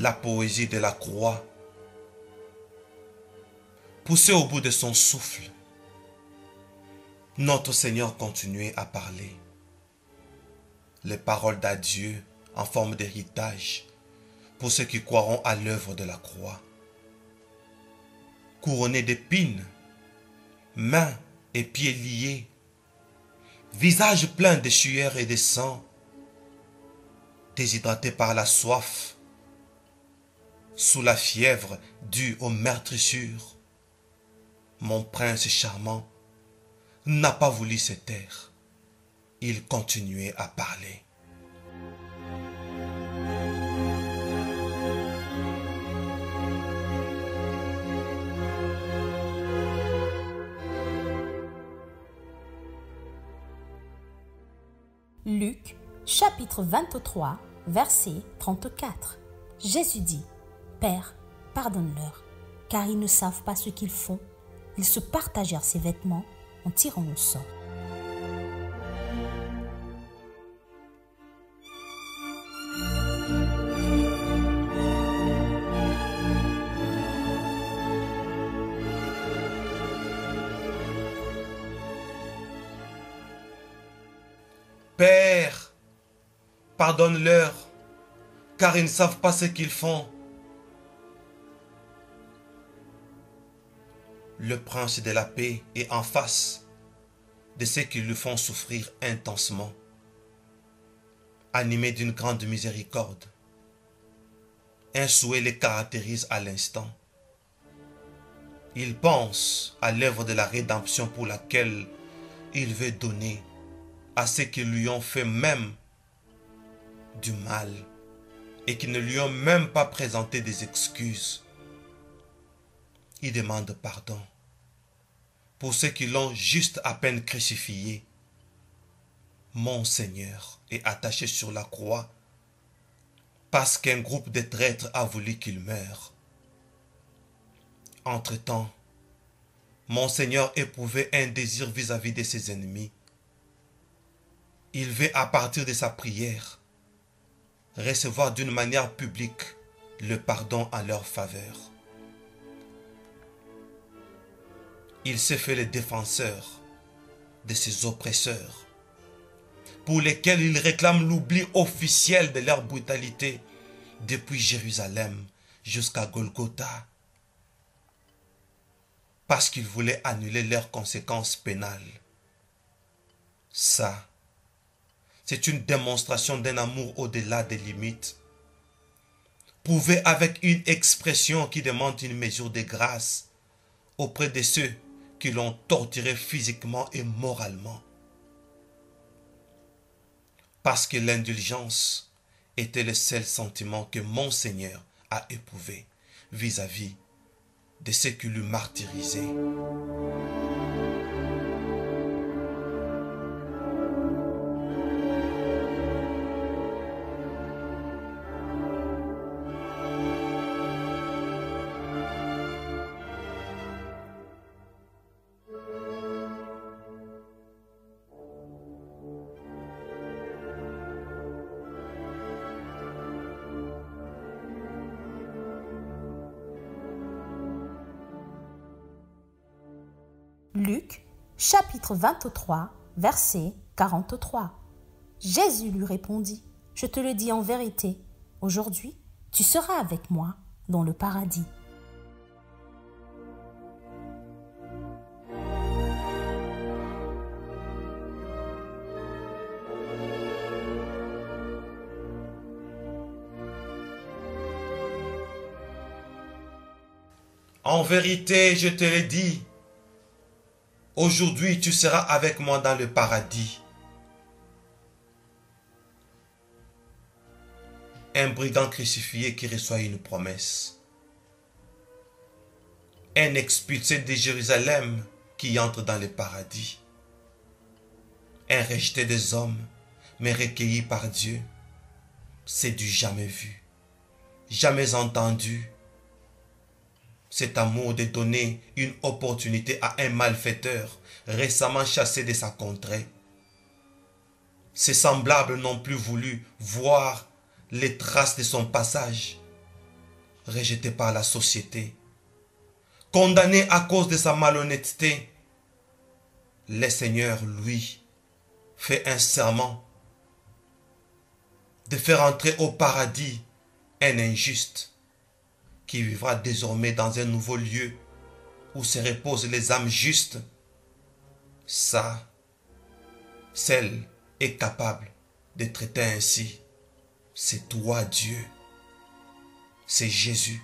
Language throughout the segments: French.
la poésie de la croix. Poussé au bout de son souffle, notre Seigneur continuait à parler. Les paroles d'adieu en forme d'héritage pour ceux qui croiront à l'œuvre de la croix. Couronné d'épines, mains et pieds liés, visage plein de sueur et de sang, déshydraté par la soif, sous la fièvre due aux meurtrissures, mon prince charmant n'a pas voulu se taire. Il continuait à parler. Luc, chapitre 23, verset 34. Jésus dit, « Père, pardonne-leur, car ils ne savent pas ce qu'ils font. » Ils se partagèrent ses vêtements en tirant au sort. Père, pardonne-leur, car ils ne savent pas ce qu'ils font. Le prince de la paix est en face de ceux qui le font souffrir intensement. Animé d'une grande miséricorde, un souhait les caractérise à l'instant. Il pense à l'œuvre de la rédemption pour laquelle il veut donner à ceux qui lui ont fait même du mal et qui ne lui ont même pas présenté des excuses. Il demande pardon pour ceux qui l'ont juste à peine crucifié. Mon Seigneur est attaché sur la croix parce qu'un groupe de traîtres a voulu qu'il meure. Entre-temps, mon Seigneur éprouvait un désir vis-à-vis de ses ennemis. Il veut, à partir de sa prière, recevoir d'une manière publique le pardon en leur faveur. Il s'est fait le défenseur de ses oppresseurs, pour lesquels il réclame l'oubli officiel de leur brutalité depuis Jérusalem jusqu'à Golgotha, parce qu'il voulait annuler leurs conséquences pénales. Ça, c'est une démonstration d'un amour au-delà des limites, prouvé avec une expression qui demande une mesure de grâce auprès de ceux qui l'ont torturé physiquement et moralement. Parce que l'indulgence était le seul sentiment que mon Seigneur a éprouvé vis-à-vis de ceux qui le martyrisaient. Luc, chapitre 23, verset 43. Jésus lui répondit, « Je te le dis en vérité, aujourd'hui, tu seras avec moi dans le paradis. » En vérité, je te le dis, aujourd'hui tu seras avec moi dans le paradis. Un brigand crucifié qui reçoit une promesse. Un expulsé de Jérusalem qui entre dans le paradis. Un rejeté des hommes, mais recueilli par Dieu. C'est du jamais vu, jamais entendu. Cet amour de donner une opportunité à un malfaiteur récemment chassé de sa contrée. Ses semblables n'ont plus voulu voir les traces de son passage. rejeté par la société, condamné à cause de sa malhonnêteté, le Seigneur, lui, fait un serment de faire entrer au paradis un injuste qui vivra désormais dans un nouveau lieu où se reposent les âmes justes. Ça, celle est capable de traiter ainsi. C'est toi, Dieu. C'est Jésus.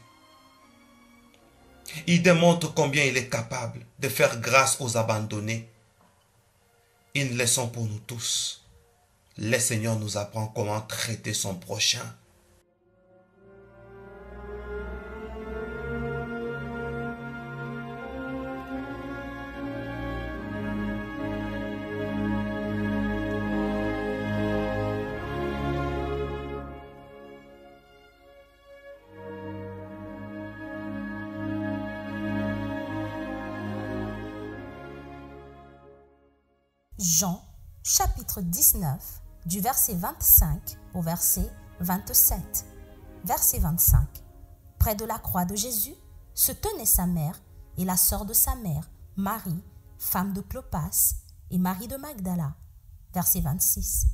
Il démontre combien il est capable de faire grâce aux abandonnés. Une leçon pour nous tous. Le Seigneur nous apprend comment traiter son prochain. Jean, chapitre 19, du verset 25 au verset 27. Verset 25. Près de la croix de Jésus se tenait sa mère et la sœur de sa mère, Marie, femme de Clopas, et Marie de Magdala. Verset 26.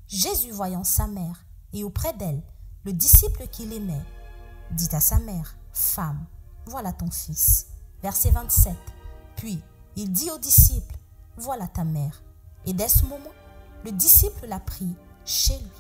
Jésus, voyant sa mère et auprès d'elle le disciple qu'il aimait, dit à sa mère, « Femme, voilà ton fils. » Verset 27. Puis il dit au disciple, « Voilà ta mère. » Et dès ce moment, le disciple l'a pris chez lui.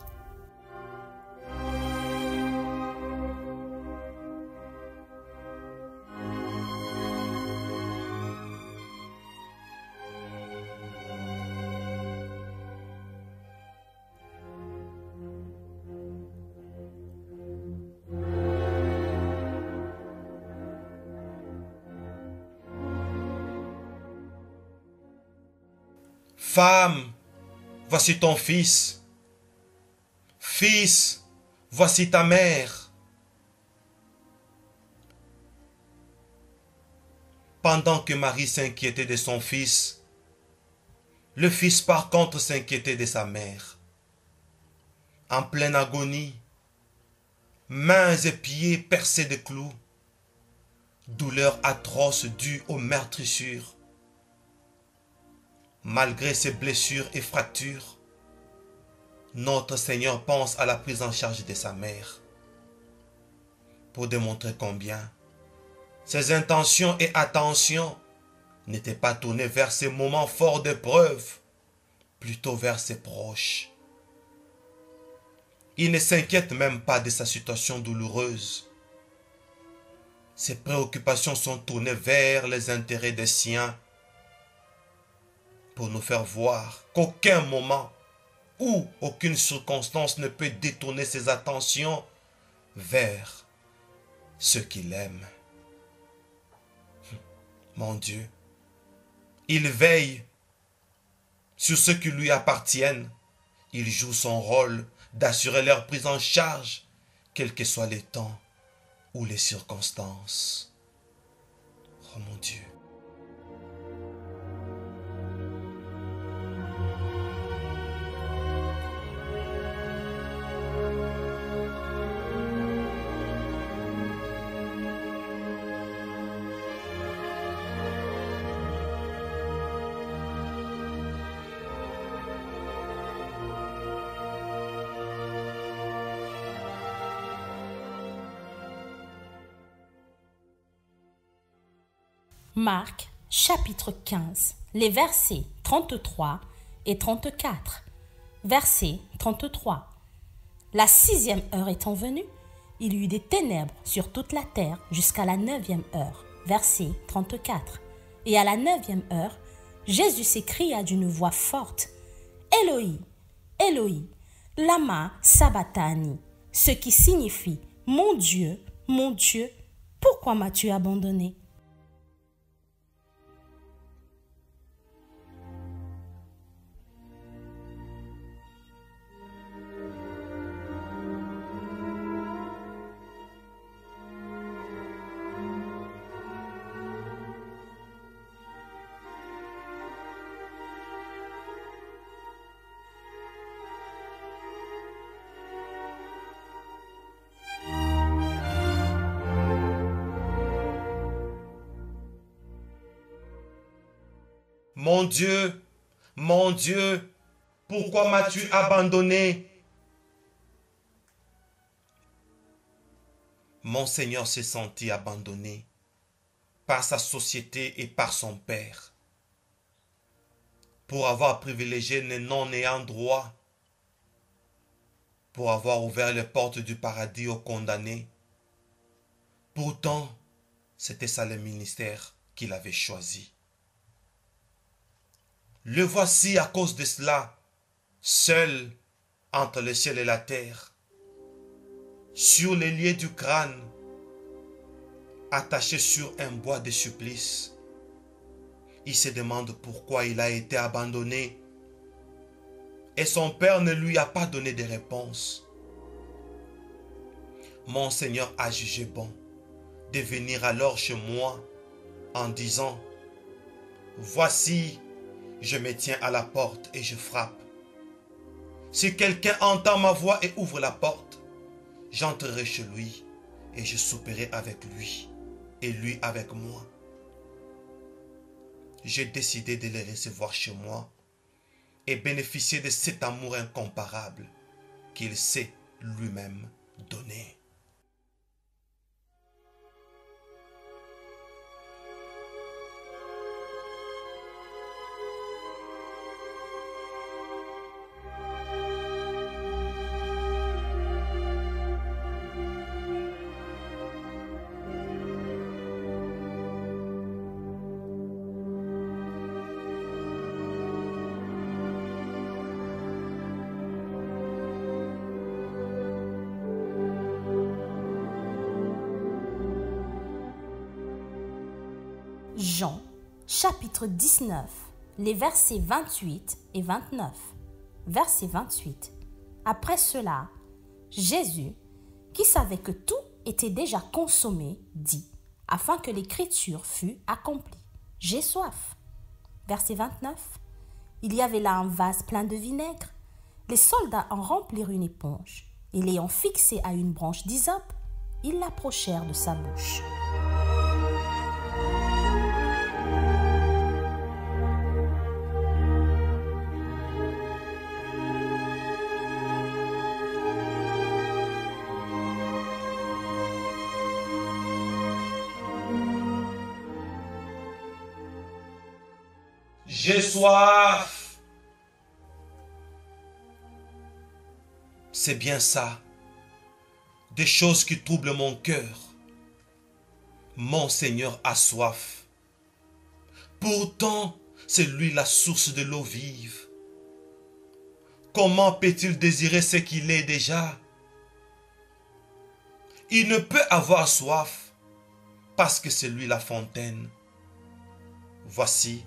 Femme, voici ton fils. Fils, voici ta mère. Pendant que Marie s'inquiétait de son fils, le fils par contre s'inquiétait de sa mère. En pleine agonie, mains et pieds percés de clous, douleur atroce due aux meurtrissures. Malgré ses blessures et fractures, notre Seigneur pense à la prise en charge de sa mère pour démontrer combien ses intentions et attentions n'étaient pas tournées vers ces moments forts d'épreuve, plutôt vers ses proches. Il ne s'inquiète même pas de sa situation douloureuse. Ses préoccupations sont tournées vers les intérêts des siens, pour nous faire voir qu'aucun moment ou aucune circonstance ne peut détourner ses attentions vers ceux qu'il aime. Mon Dieu, il veille sur ceux qui lui appartiennent. Il joue son rôle d'assurer leur prise en charge, quels que soient les temps ou les circonstances. Oh mon Dieu. Marc, chapitre 15, les versets 33 et 34. Verset 33. La 6e heure étant venue, il y eut des ténèbres sur toute la terre jusqu'à la 9e heure. Verset 34. Et à la 9e heure, Jésus s'écria d'une voix forte, « Éloi, Éloi, lama sabachthani » ce qui signifie « Mon Dieu, pourquoi m'as-tu abandonné ?» mon Dieu, pourquoi m'as-tu abandonné? Mon Seigneur s'est senti abandonné par sa société et par son Père, pour avoir privilégié les non-ayant droit, pour avoir ouvert les portes du paradis aux condamnés. Pourtant, c'était ça le ministère qu'il avait choisi. Le voici à cause de cela, seul entre le ciel et la terre, sur les lieux du crâne, attaché sur un bois de supplice. Il se demande pourquoi il a été abandonné et son père ne lui a pas donné de réponse. Mon Seigneur a jugé bon de venir alors chez moi en disant: voici, je me tiens à la porte et je frappe. Si quelqu'un entend ma voix et ouvre la porte, j'entrerai chez lui et je souperai avec lui et lui avec moi. J'ai décidé de les recevoir chez moi et bénéficier de cet amour incomparable qu'il s'est lui-même donné. Jean, chapitre 19, les versets 28 et 29. Verset 28. Après cela, Jésus, qui savait que tout était déjà consommé, dit, afin que l'écriture fût accomplie: j'ai soif. Verset 29. Il y avait là un vase plein de vinaigre. Les soldats en remplirent une éponge, et l'ayant fixé à une branche d'hysope, ils l'approchèrent de sa bouche. J'ai soif. C'est bien ça. Des choses qui troublent mon cœur. Mon Seigneur a soif. Pourtant, c'est lui la source de l'eau vive. Comment peut-il désirer ce qu'il est déjà? Il ne peut avoir soif parce que c'est lui la fontaine. Voici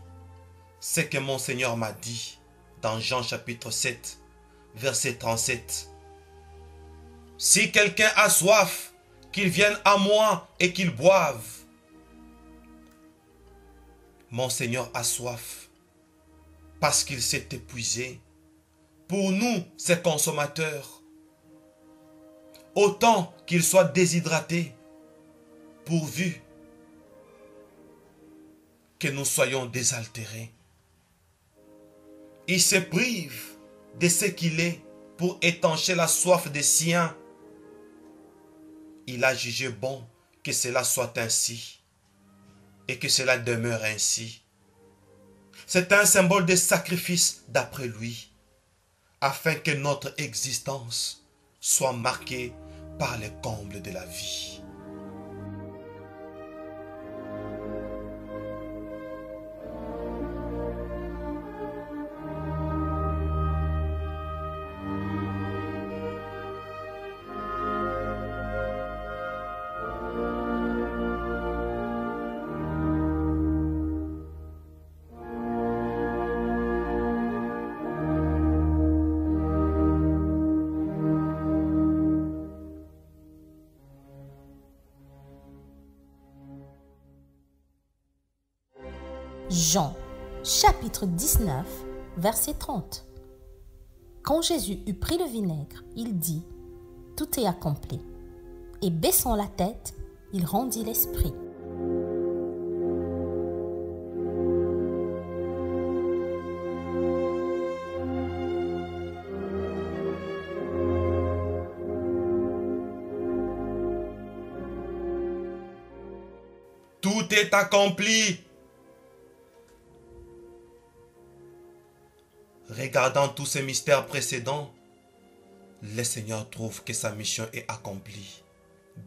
ce que mon Seigneur m'a dit dans Jean chapitre 7, verset 37. Si quelqu'un a soif, qu'il vienne à moi et qu'il boive. Mon Seigneur a soif parce qu'il s'est épuisé pour nous, ses consommateurs. Autant qu'il soit déshydraté, pourvu que nous soyons désaltérés. Il se prive de ce qu'il est pour étancher la soif des siens. Il a jugé bon que cela soit ainsi et que cela demeure ainsi. C'est un symbole de sacrifice d'après lui, afin que notre existence soit marquée par les combles de la vie. Jean, chapitre 19, verset 30. Quand Jésus eut pris le vinaigre, il dit: tout est accompli. Et baissant la tête, il rendit l'esprit. tout est accompli. Regardant tous ces mystères précédents, le Seigneur trouve que sa mission est accomplie.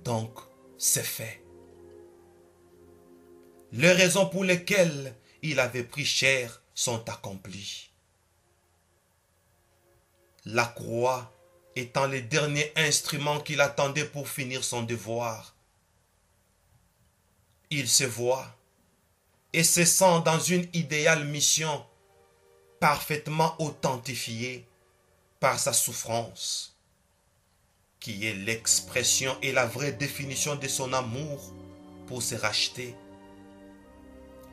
Donc, c'est fait. Les raisons pour lesquelles il avait pris chair sont accomplies. La croix étant le dernier instrument qu'il attendait pour finir son devoir. Il se voit et se sent dans une idéale mission parfaitement authentifiée par sa souffrance, qui est l'expression et la vraie définition de son amour pour se racheter.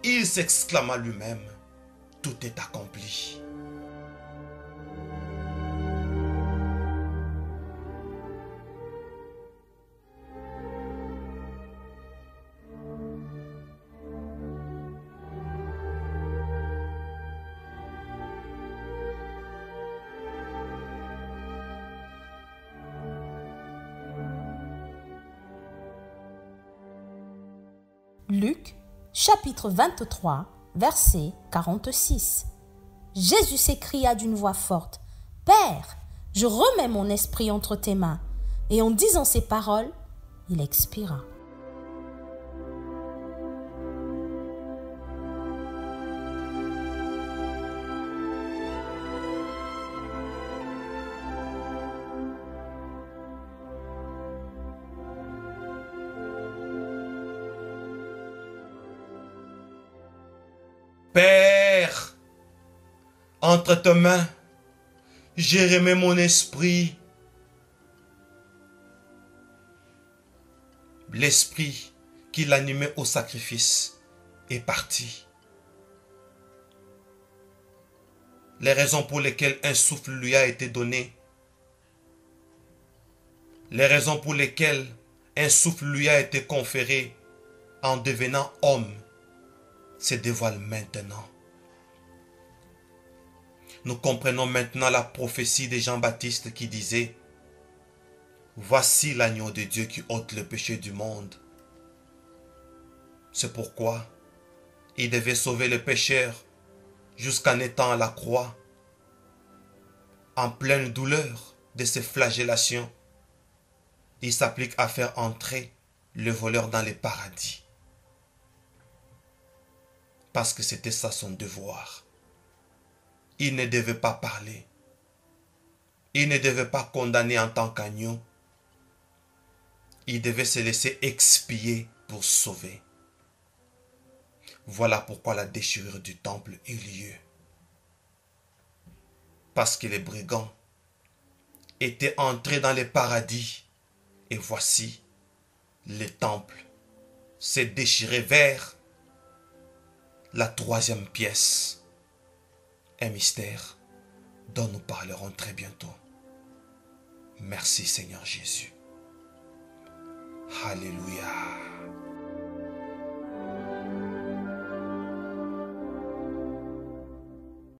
Il s'exclama lui-même, tout est accompli. Luc, chapitre 23, verset 46. Jésus s'écria d'une voix forte, « Père, je remets mon esprit entre tes mains. » Et en disant ces paroles, il expira. Père, entre tes mains, j'ai remis mon esprit. L'esprit qui l'animait au sacrifice est parti. Les raisons pour lesquelles un souffle lui a été donné, les raisons pour lesquelles un souffle lui a été conféré en devenant homme, se dévoile maintenant. Nous comprenons maintenant la prophétie de Jean-Baptiste qui disait « Voici l'agneau de Dieu qui ôte le péché du monde. » C'est pourquoi il devait sauver le pécheur jusqu'en étant à la croix, en pleine douleur de ses flagellations. Il s'applique à faire entrer le voleur dans le paradis. Parce que c'était ça son devoir. Il ne devait pas parler. Il ne devait pas condamner en tant qu'agneau. Il devait se laisser expier pour sauver. Voilà pourquoi la déchirure du temple eut lieu. Parce que les brigands étaient entrés dans le paradis. Et voici, le temple s'est déchiré vers la troisième pièce, un mystère dont nous parlerons très bientôt. Merci Seigneur Jésus. Alléluia.